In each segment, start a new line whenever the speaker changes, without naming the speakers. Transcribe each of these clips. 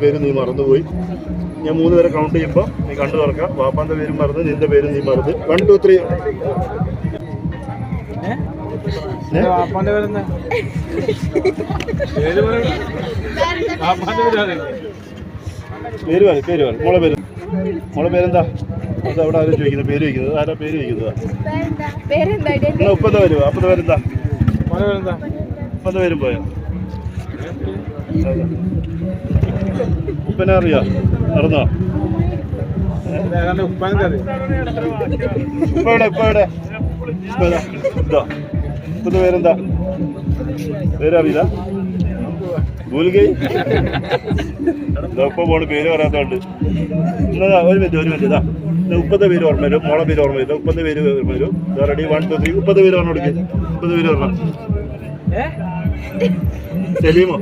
പേരും നീ മറന്നുപോയി. ഞാൻ 3 പേരെ കൗണ്ട് ചെയ്യുമ്പോൾ നീ കണ്ടു തുറക്കാം. വാപ്പാൻ്റെ പേരും മറന്ന്, നിന്റെ പേരും നീ മറന്ന്. 1 2 3. പേര് മോളെ പേരെന്താ? അവിടെ ആരും ചോദിക്കുന്നത് പേര് വയ്ക്കുന്നത്? ആരാ പേര് വയ്ക്കുന്നത്? ഉപ്പത്തെ പേര്. അപ്പത്തെ പേരെന്താ? ഉപ്പത്തെ പേരും പോയോ? ഉപ്പനെ അറിയാ? നടന്നോ? ഉപ്പയുടെ ഉപ്പത്തെ പേരെന്താ? പേരറിയില്ല? ഭൂൽഗൈ ഇപ്പൊ പോണ് പേര് പറയാത്തോണ്ട്. ഒരു മിനിറ്റ് ഇതാ. ഉപ്പത്തെ പേര് ഓർമ്മ വരും, മോളെ പേര് ഓർമ്മ വരും, ഉപ്പത്തെ പേര് ഓർമ്മ വരും. റെഡി 1 2 3. ഉപ്പത്തെ പേര് പറഞ്ഞു കൊടുക്കുക. ഉപ്പത്തെ പേര് പറഞ്ഞ സലീമോ?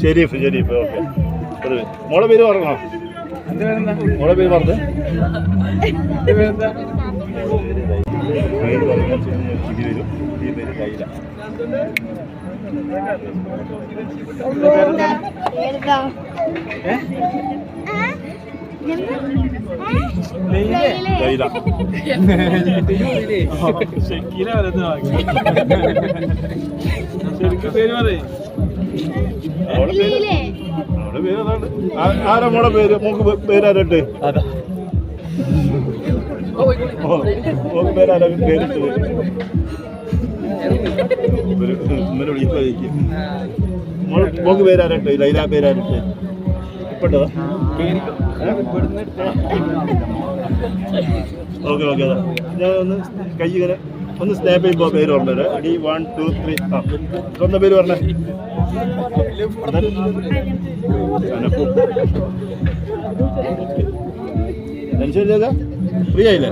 ഷെരീഫ്. ഓക്കെ. മോളെ പേര് പറഞ്ഞോ? മോളെ പേര് പറഞ്ഞത് വരും. ഈ പേര് കയ്യില. ആരാ മോളെ പേര്? മോക്ക് പേരാരട്ടെ? പേരാരാ പേരിട്ട് മോക്ക് പേരാരട്ടെ? ലൈല പേരാരട്ടെ? ഇപ്പട്ടോ? ഓക്കെ. ഞാൻ ഒന്ന് കൈ ഇങ്ങനെ ഒന്ന് സ്നാപ്പ് ചെയ്യുമ്പോൾ പേര് ഓർമ്മ വരാം. അടി 1 2 3. സ്വന്തം പേര് പറഞ്ഞേ. ടെൻഷൻ ഇല്ല, ഫ്രീ ആയില്ലേ?